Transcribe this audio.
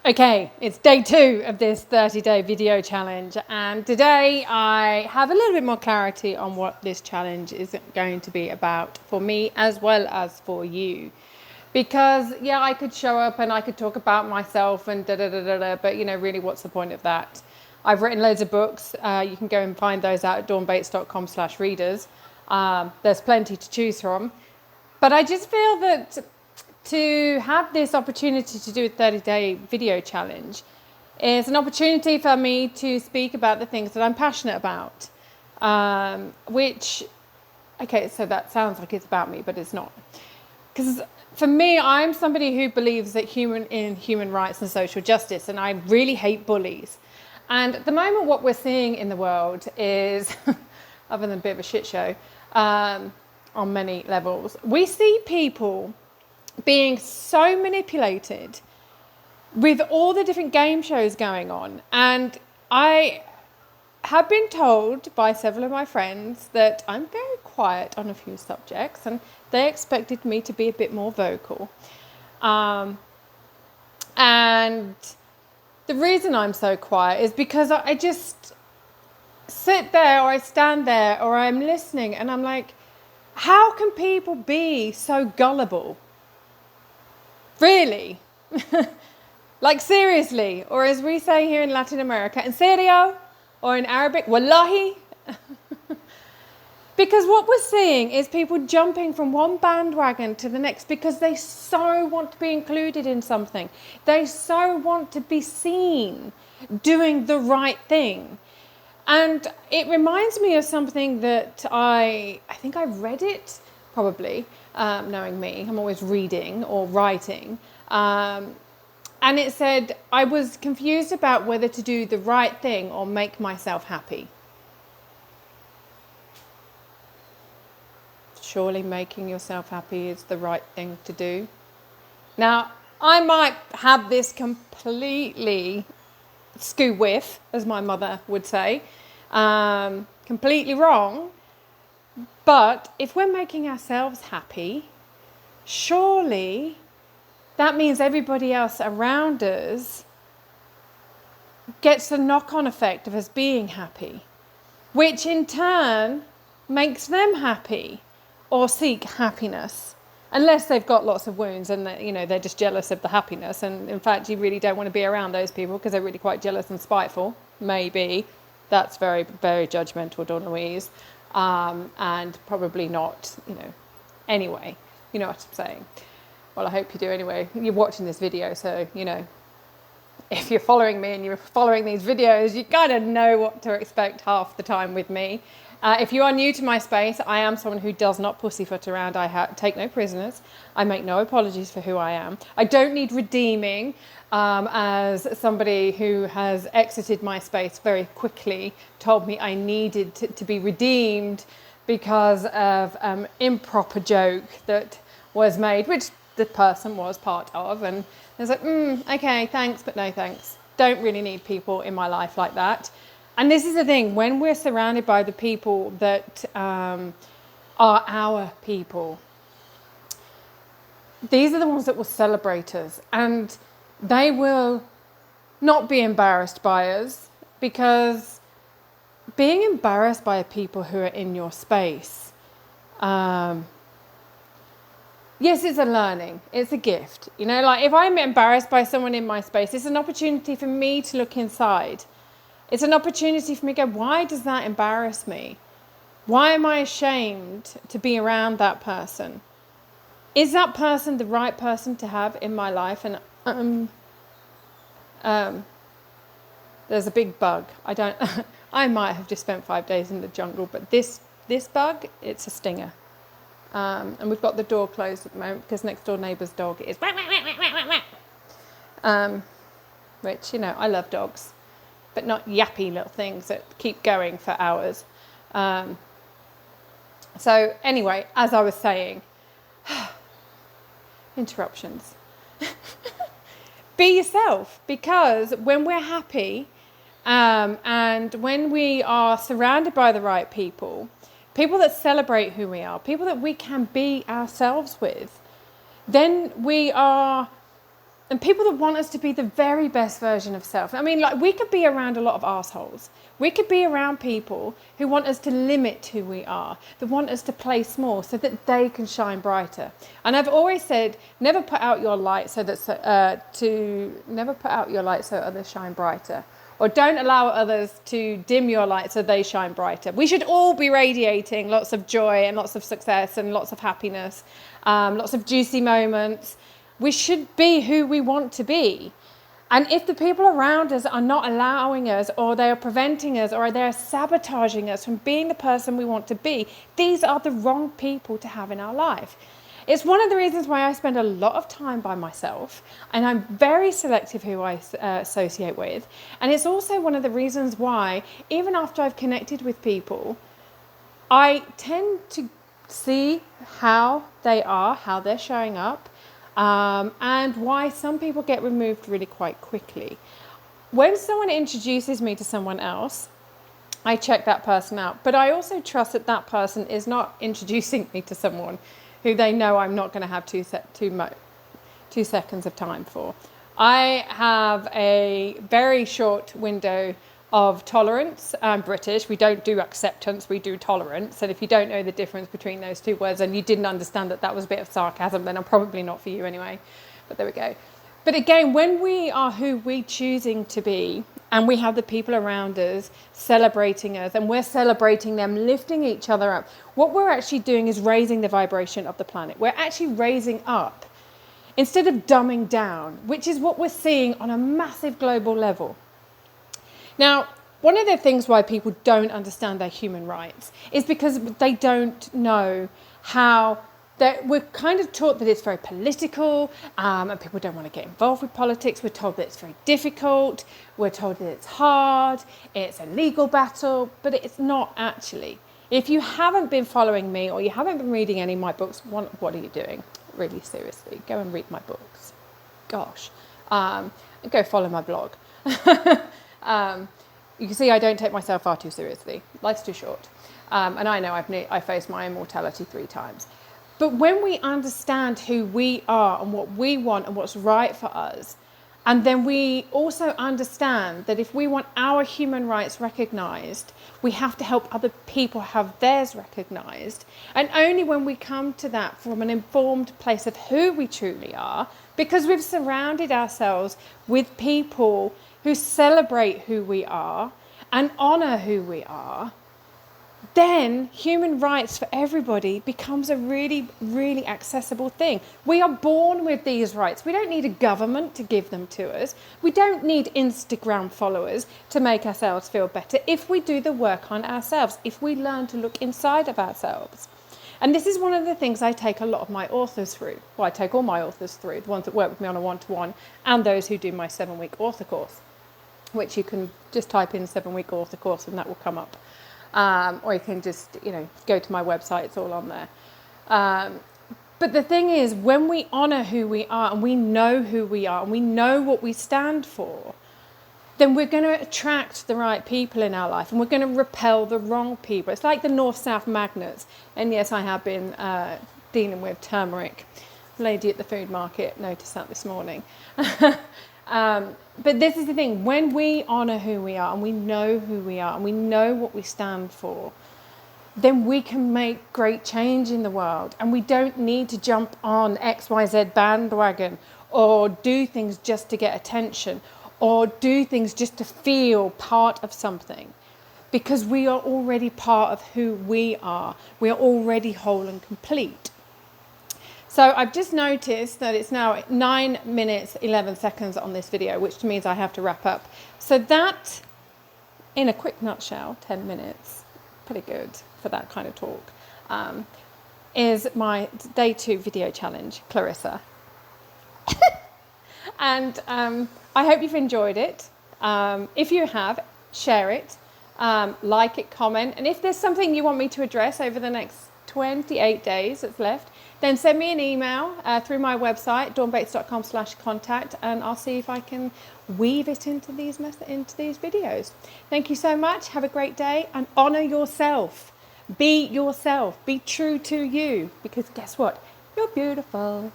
Okay, it's day 2 of this 30-day video challenge, and today I have a little bit more clarity on what this challenge is going to be about for me as well as for you. Because yeah, I could show up and I could talk about myself and but really, what's the point of that? I've written loads of books. You can go and find those out at dawnbates.com/readers. There's plenty to choose from, but I just feel that to have this opportunity to do a 30-day video challenge is an opportunity for me to speak about the things that I'm passionate about. Okay, so that sounds like it's about me, but it's not. Because for me, I'm somebody who believes that in human rights and social justice, and I really hate bullies. And at the moment, what we're seeing in the world is, other than a bit of a shit show, on many levels, we see people being so manipulated with all the different game shows going on. And I have been told by several of my friends that I'm very quiet on a few subjects, and they expected me to be a bit more vocal. And the reason I'm so quiet is because I just sit there, or I stand there, or I'm listening, and I'm like, how can people be so gullible? Really? Like, seriously? Or as we say here in Latin America, en serio? Or in Arabic, wallahi? Because what we're seeing is people jumping from one bandwagon to the next because they so want to be included in something. They so want to be seen doing the right thing. And it reminds me of something that I think I read it, probably, knowing me. I'm always reading or writing. And it said, I was confused about whether to do the right thing or make myself happy. Surely making yourself happy is the right thing to do. Now, I might have this completely skew-whiff, as my mother would say, completely wrong. But if we're making ourselves happy, surely that means everybody else around us gets the knock-on effect of us being happy, which in turn makes them happy or seek happiness, unless they've got lots of wounds and they're just jealous of the happiness. And in fact, you really don't want to be around those people because they're really quite jealous and spiteful. Maybe that's very, very judgmental, Dawn Louise. And probably not, anyway, you know what I'm saying. Well, I hope you do anyway. You're watching this video, so, if you're following me and you're following these videos, you kind of know what to expect half the time with me. If you are new to my space, I am someone who does not pussyfoot around. I take no prisoners. I make no apologies for who I am. I don't need redeeming, as somebody who has exited my space very quickly told me I needed to be redeemed because of improper joke that was made, which the person was part of. And I was like, okay, thanks, but no thanks. Don't really need people in my life like that. And this is the thing, when we're surrounded by the people that are our people, these are the ones that will celebrate us, and they will not be embarrassed by us, because being embarrassed by people who are in your space, yes, it's a learning, it's a gift. Like if I'm embarrassed by someone in my space, it's an opportunity for me to look inside. It's an opportunity for me to go, why does that embarrass me? Why am I ashamed to be around that person? Is that person the right person to have in my life? And there's a big bug. I might have just spent 5 days in the jungle, but this bug, it's a stinger. And we've got the door closed at the moment because next door neighbour's dog is which, I love dogs, but not yappy little things that keep going for hours. So anyway, as I was saying, interruptions. Be yourself, because when we're happy and when we are surrounded by the right people that celebrate who we are, people that we can be ourselves with, then we are And people that want us to be the very best version of self. I mean, like, we could be around a lot of assholes. We could be around people who want us to limit who we are, that want us to play small so that they can shine brighter. And I've always said, never put out your light so others shine brighter. Or don't allow others to dim your light so they shine brighter. We should all be radiating lots of joy and lots of success and lots of happiness, lots of juicy moments. We should be who we want to be. And if the people around us are not allowing us, or they are preventing us, or they're sabotaging us from being the person we want to be, these are the wrong people to have in our life. It's one of the reasons why I spend a lot of time by myself, and I'm very selective who I associate with. And it's also one of the reasons why, even after I've connected with people, I tend to see how they are, how they're showing up, and why some people get removed really quite quickly. When someone introduces me to someone else, I check that person out. But I also trust that that person is not introducing me to someone who they know I'm not going to have 2 seconds of time for. I have a very short window of tolerance. I'm British. We don't do acceptance, we do tolerance. And if you don't know the difference between those two words and you didn't understand that that was a bit of sarcasm, then I'm probably not for you anyway. But there we go. But again, when we are who we're choosing to be, and we have the people around us celebrating us, and we're celebrating them, lifting each other up, what we're actually doing is raising the vibration of the planet. We're actually raising up instead of dumbing down, which is what we're seeing on a massive global level. Now, one of the things why people don't understand their human rights is because they don't know how we're kind of taught that it's very political, and people don't want to get involved with politics. We're told that it's very difficult. We're told that it's hard. It's a legal battle, but it's not actually. If you haven't been following me or you haven't been reading any of my books, what are you doing? Really, seriously, go and read my books. Gosh, go follow my blog. You can see I don't take myself far too seriously. Life's too short. And I know I faced my immortality 3 times. But when we understand who we are and what we want and what's right for us, and then we also understand that if we want our human rights recognised, we have to help other people have theirs recognised. And only when we come to that from an informed place of who we truly are, because we've surrounded ourselves with people who celebrate who we are and honour who we are, then human rights for everybody becomes a really, really accessible thing. We are born with these rights. We don't need a government to give them to us. We don't need Instagram followers to make ourselves feel better if we do the work on ourselves, if we learn to look inside of ourselves. And this is one of the things I take a lot of my authors through. Well, I take all my authors through, the ones that work with me on a one-to-one and those who do my 7-week author course, which you can just type in 7-week author course and that will come up. Or you can just, go to my website, it's all on there. But the thing is, when we honour who we are and we know who we are and we know what we stand for, then we're going to attract the right people in our life and we're going to repel the wrong people. It's like the North-South magnets. And yes, I have been dealing with turmeric. The lady at the food market noticed that this morning. But this is the thing, when we honour who we are and we know who we are and we know what we stand for, then we can make great change in the world. And we don't need to jump on XYZ bandwagon or do things just to get attention or do things just to feel part of something. Because we are already part of who we are. We are already whole and complete. So I've just noticed that it's now 9 minutes, 11 seconds on this video, which means I have to wrap up. So that, in a quick nutshell, 10 minutes, pretty good for that kind of talk, is my day 2 video challenge, Clarissa. And I hope you've enjoyed it. If you have, share it, like it, comment. And if there's something you want me to address over the next 28 days that's left, then send me an email through my website, dawnbates.com/contact, and I'll see if I can weave it into these videos. Thank you so much. Have a great day and honour yourself. Be yourself. Be true to you, because guess what? You're beautiful.